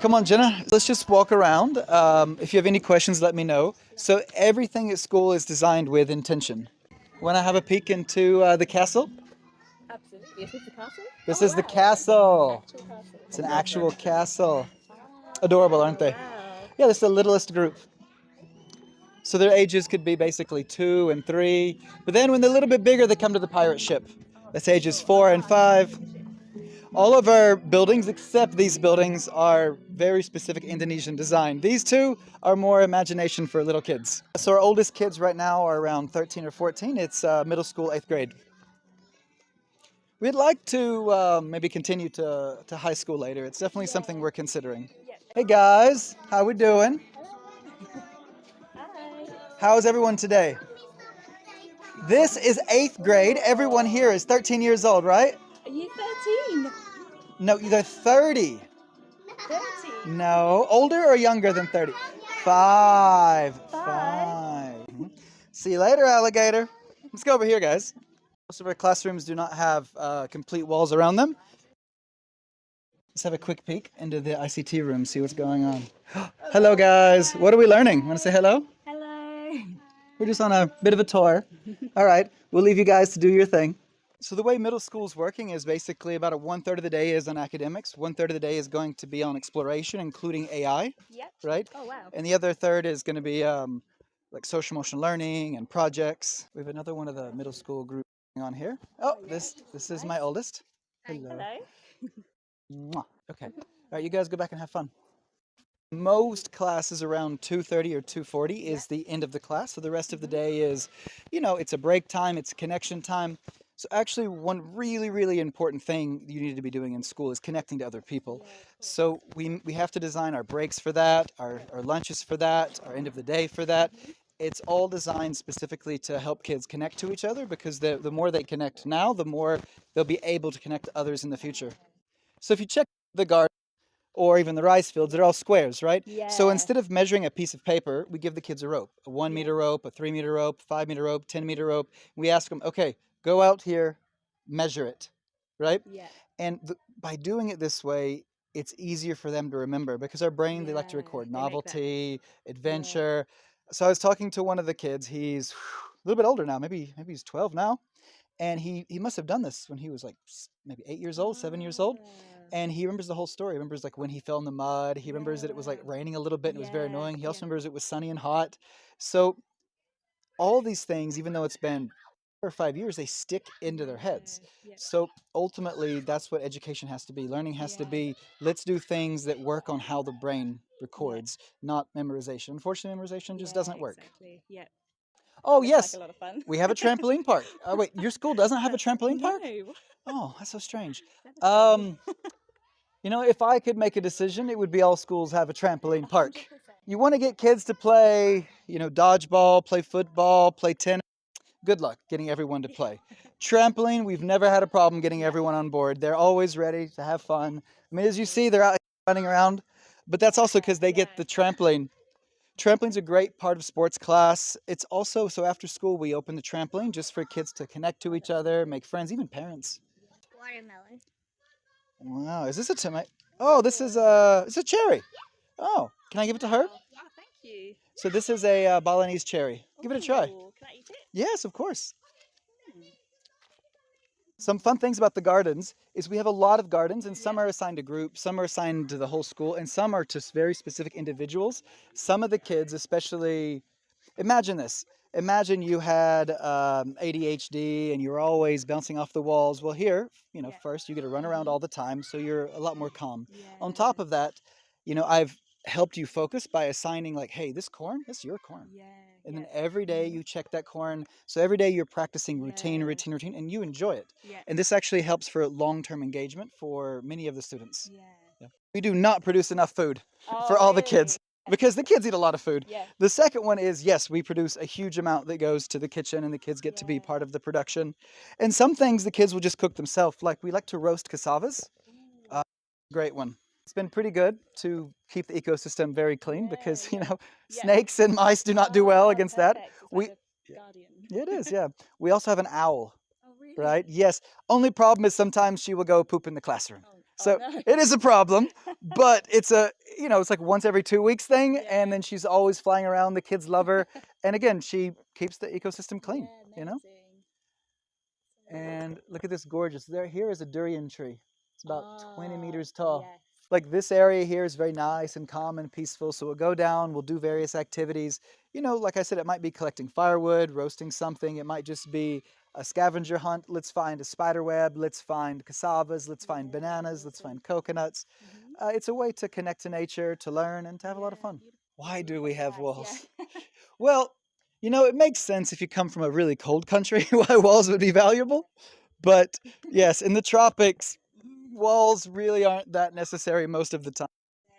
Come on, Jenna, let's just walk around. If you have any questions, let me know. So everything at school is designed with intention. Want to have a peek into the castle? Absolutely. Is this the castle? This is the castle. Actual castle. It's an actual castle. Adorable, aren't they? Wow. Yeah, this is the littlest group. So their ages could be basically 2 and 3. But then when they're a little bit bigger, they come to the pirate ship. That's ages 4 and 5. All of our buildings, except these buildings, are very specific Indonesian design. These two are more imagination for little kids. So our oldest kids right now are around 13 or 14. It's middle school, 8th grade. We'd like to maybe continue to high school later. It's definitely something we're considering. Hey guys, how we doing? Hi. How's everyone today? This is 8th grade. Everyone here is 13 years old, right? Are you 13? No, they're 30. 30? No, older or younger than 30? Five. See you later, alligator. Let's go over here, guys. Most of our classrooms do not have complete walls around them. Let's have a quick peek into the ICT room, see what's going on. Hello, guys. What are we learning? Want to say hello? Hello. We're just on a bit of a tour. All right, we'll leave you guys to do your thing. So the way middle school's working is basically about 1/3 of the day is on academics, 1/3 of the day is going to be on exploration, including AI, Yep. right? Oh, wow. And the other third is going to be like social emotional learning and projects. We have another one of the middle school group on here. Oh, this is my oldest. Hello. Mwah. Okay. All right, you guys go back and have fun. Most classes around 2:30 or 2:40 is the end of the class. So the rest of the day is, it's a break time, it's a connection time. So actually one really, really important thing you need to be doing in school is connecting to other people. So we have to design our breaks for that, our lunches for that, our end of the day for that. It's all designed specifically to help kids connect to each other because the more they connect now, the more they'll be able to connect to others in the future. So if you check the garden or even the rice fields, they're all squares, right? Yeah. So instead of measuring a piece of paper, we give the kids a rope, a 1 meter rope, a 3 meter rope, 5 meter rope, 10 meter rope. We ask them, okay, go out here, measure it, right? Yeah. And by doing it this way, it's easier for them to remember because our brain, they like to record They make that. novelty, adventure. So I was talking to one of the kids. He's a little bit older now, maybe he's 12 now. And he must have done this when he was like maybe 8 years old, 7 years old. And he remembers the whole story. He remembers like when he fell in the mud. He remembers that it was like raining a little bit and it was very annoying. He also remembers it was sunny and hot. So all these things, even though it's been 4 or 5 years, they stick into their heads. So ultimately, that's what education has to be. Learning has to be, let's do things that work on how the brain records, not memorization. Unfortunately, memorization just doesn't work. Exactly. Yeah. Oh, That yes. looks like a lot of fun. We have a trampoline park. Oh, wait, your school doesn't have a trampoline park? No. Oh, that's so strange. That is If I could make a decision, it would be all schools have a trampoline park. 100%. You want to get kids to play, dodgeball, play football, play tennis. Good luck getting everyone to play. Trampoline, we've never had a problem getting everyone on board. They're always ready to have fun. I mean, as you see, they're out running around, but that's also because they get the trampoline. Trampoline's a great part of sports class. It's also, so after school, we open the trampoline just for kids to connect to each other, make friends, even parents. Watermelon. Wow, is this a tomato? Oh, it's a cherry. Oh, can I give it to her? Yeah, thank you. So this is a Balinese cherry. Give it a try. Ooh, can I eat it? Yes, of course. Some fun things about the gardens is we have a lot of gardens, and some are assigned to groups, some are assigned to the whole school, and some are to very specific individuals. Some of the kids, especially, imagine this. Imagine you had ADHD and you were always bouncing off the walls. Well, here, first you get to run around all the time, so you're a lot more calm. On top of that, I've helped you focus by assigning like, hey, this corn, that's your corn. And then every day you check that corn. So every day you're practicing routine, and you enjoy it. And this actually helps for long-term engagement for many of the students. Yeah. We do not produce enough food for all the kids because the kids eat a lot of food. The second one is, yes, we produce a huge amount that goes to the kitchen and the kids get to be part of the production. And some things the kids will just cook themselves. Like we like to roast cassavas. Great one. It's been pretty good to keep the ecosystem very clean because, snakes and mice do not do well against that. Guardian. It is, yeah. We also have an owl, Oh, really? right? Yes. Only problem is sometimes she will go poop in the classroom. So no. it is a problem, but it's you know, it's like once every 2 weeks thing, Yeah. and then she's always flying around. The kids love her, and again, she keeps the ecosystem clean. Yeah, You know. amazing. And look at this gorgeous. Here is a durian tree. It's about 20 meters tall. Yes. Like this area here is very nice and calm and peaceful. So we'll go down, we'll do various activities. You know, like I said, it might be collecting firewood, roasting something. It might just be a scavenger hunt. Let's find a spider web. Let's find cassavas. Let's find Yeah, bananas. Let's awesome. find coconuts. Mhm. It's a way to connect to nature, to learn, and to have a lot of Yeah, fun. beautiful. Why do Really we have nice, walls? yeah. Well, you know, it makes sense if you come from a really cold country why walls would be valuable. But yes, in the tropics, walls really aren't that necessary most of the time.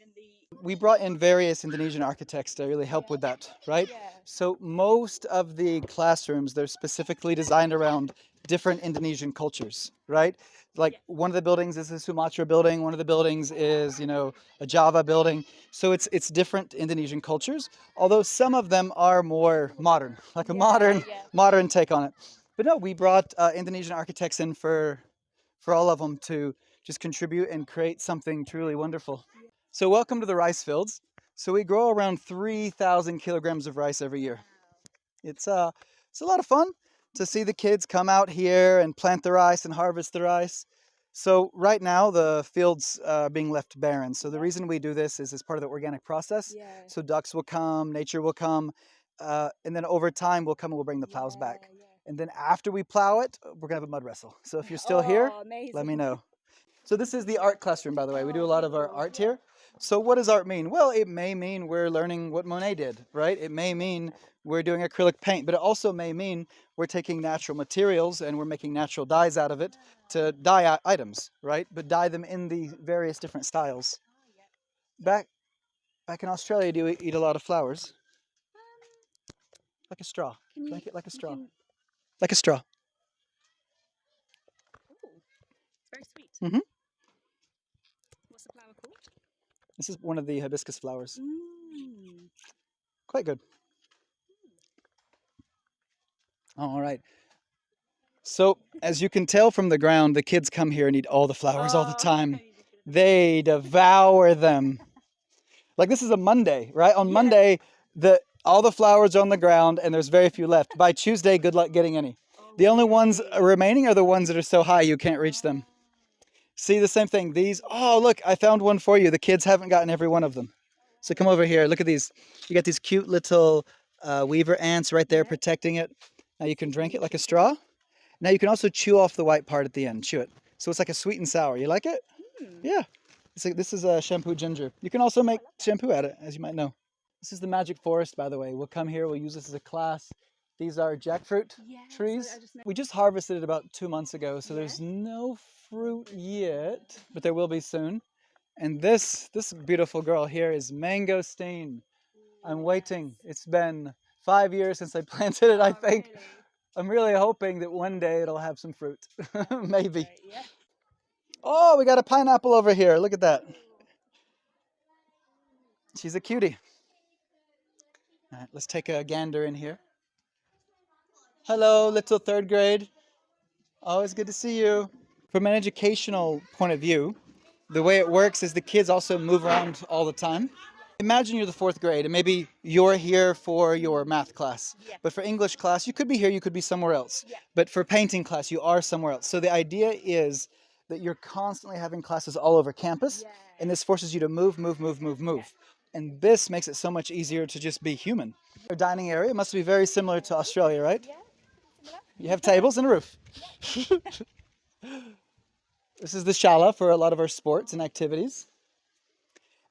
And in the We brought in various Indonesian architects to really help with that, right? yeah. So most of the classrooms, they're specifically designed around different Indonesian cultures, right? Like Yeah. one of the buildings is a Sumatra building, one of the buildings is, you know, a Java building. So it's different Indonesian cultures, although some of them are more modern, like a Yeah, yeah. modern take on it. But no, we brought Indonesian architects in for all of them to just contribute and create something truly wonderful. So welcome to the rice fields. So we grow around 3,000 kilograms of rice every year. It's a lot of fun to see the kids come out here and plant the rice and harvest the rice. So right now the fields are being left barren. So the reason we do this is as part of the organic process. Yeah. So ducks will come, nature will come, and then over time we'll come and we'll bring the plows back. Yeah. And then after we plow it, we're gonna have a mud wrestle. So if you're still here, Oh, let me amazing. know. So this is the art classroom, by the way. We do a Oh, lot of our beautiful. art here. So what does art mean? Well, it may mean we're learning what Monet did, right? It may mean we're doing acrylic paint, but it also may mean we're taking natural materials and we're making natural dyes out of it to dye items, right? But dye them in the various different styles. Back back in Australia, do you eat a lot of flowers? Like a straw. Can you, Like it like a you straw. can, Like a straw. ooh, it's very sweet. Hmm. What's the flower called? This is one of the hibiscus flowers. Mm. Quite good. All right. So, as you can tell from the ground, the kids come here and eat all the flowers all the Oh, time. you just should've- They devour them. Like this is a Monday, right? On Yeah. Monday, all the flowers are on the ground and there's very few left. By Tuesday, good luck getting any. Oh, The only ones really? remaining are the ones that are so high you can't reach them. See the same thing. These, oh, look, I found one for you. The kids haven't gotten every one of them. So come over here. Look at these. You got these cute little weaver ants right there Yeah. protecting it. Now you can drink it like a straw. Now you can also chew off the white part at the end. Chew it. So it's like a sweet and sour. You like it? Mm. Yeah. This is a shampoo ginger. You can also make shampoo out of it, as you might know. This is the magic forest, by the way. We'll come here. We'll use this as a class. These are jackfruit Yeah, trees. so I just know. We just harvested it about 2 months ago, so Yeah. there's no fruit yet, but there will be soon. And this beautiful girl here is mangosteen. I'm waiting. It's been 5 years since I planted it, I Oh, think. really? I'm really hoping that one day it'll have some fruit. Maybe. Right, yeah. Oh, we got a pineapple over here. Look at that. She's a cutie. All right, let's take a gander in here. Hello, little third grade. Always good to see you. From an educational point of view, the way it works is the kids also move around all the time. Imagine you're the fourth grade and maybe you're here for your math class. Yeah. But for English class, you could be here, you could be somewhere else. Yeah. But for painting class, you are somewhere else. So the idea is that you're constantly having classes all over campus, Yeah. and this forces you to move, move, move, move, move. And this makes it so much easier to just be human. Our dining area must be very similar to Australia, right? Yeah. Similar? You have tables and a roof. This is the shala for a lot of our sports and activities.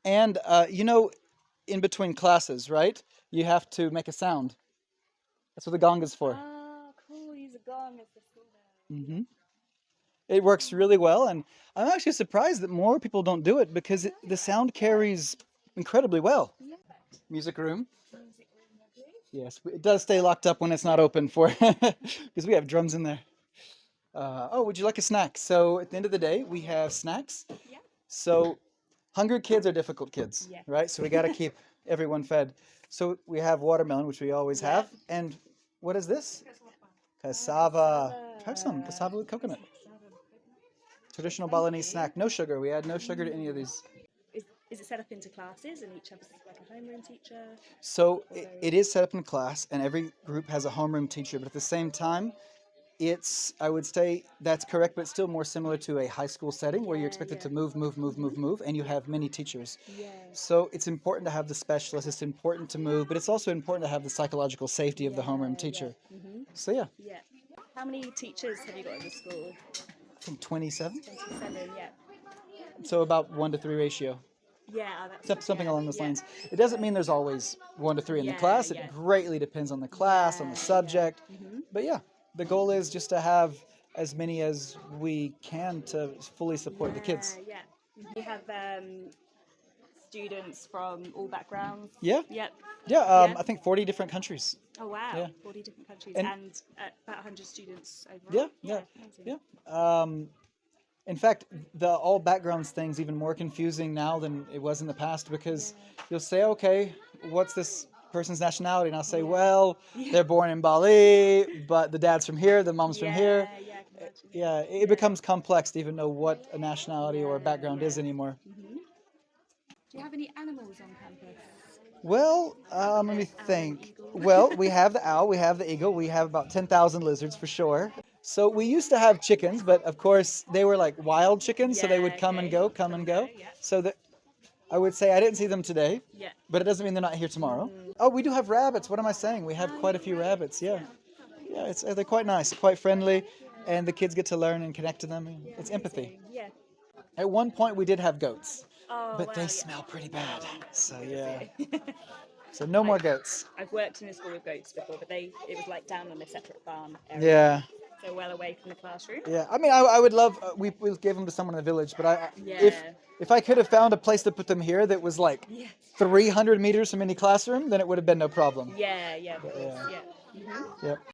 And, you know, in between classes, right? You have to make a sound. That's what the gong is for. Oh, cool. Use a gong as the school bell. Hmm. It works really well, and I'm actually surprised that more people don't do it because the sound carries incredibly well. Yeah. Music room. Music room, lovely. Yes, it does stay locked up when it's not open for because we have drums in there. Oh, would you like a snack? So at the end of the day, we have snacks. Yeah. So hungry kids are difficult kids, Yeah. right? So we got to keep everyone fed. So we have watermelon, which we always Yeah. have. And what is this? Cassava. Have some cassava with coconut. Traditional Balinese snack. No sugar. We add no sugar to any of these. Is it set up into classes and each has like a homeroom teacher? So Or it is set up in class, and every group has a homeroom teacher. But at the same time, I would say that's correct, but it's still more similar to a high school setting where you're Yeah, expected yeah. to move, and you have many teachers. Yeah. So it's important to have the specialist. It's important to move, but it's also important to have the psychological safety of the homeroom teacher. So yeah, Yeah. How many teachers have you got at the school? I think 27. 27, yeah. So about 1 to 3 ratio. Yeah, oh, that's good, Something yeah, along those yeah. lines. It doesn't mean there's always 1 to 3 in the Yeah, class. yeah. It greatly depends on the class, on the subject. But yeah, the goal is just to have as many as we can to fully support the kids. Yeah. You have students from all backgrounds. Yeah, Yep. yeah. Yeah. I think 40 different countries. Oh wow. Yeah. 40 different countries And- and about 100 students overall. Yeah, Amazing. yeah. In fact, the all backgrounds thing's even more confusing now than it was in the past because you'll say, okay, what's this person's nationality? And I'll say, well, they're born in Bali, but the dad's from here, the mom's from here. Yeah, I can imagine. Yeah, it becomes complex to even know what a nationality or a background is anymore. Do you have any animals on campus? Well, let me think. Well, we have the owl, we have the eagle, we have about 10,000 lizards for sure. So we used to have chickens, but of course they were like wild chickens, so they would come and go, come and go. Yeah. So that I would say I didn't see them today, Yeah. but it doesn't mean they're not here tomorrow. Oh, we do have rabbits. What am I saying? We have quite a few rabbits. Yeah, yeah. They're quite nice, quite friendly, and the kids get to learn and connect to them. It's empathy. Yeah. At one point, we did have goats, Oh, but wow, they yeah. smell pretty bad. So yeah. So no more goats. I've worked in a school with goats before, but it was like down on a separate farm area. Yeah. So well away from the classroom. Yeah, I mean, I would love. We gave them to someone in the village, but Yeah. if I could have found a place to put them here that was like 300 meters from any classroom, then it would have been no problem. Yeah, of course. Yeah. Yeah. Yep.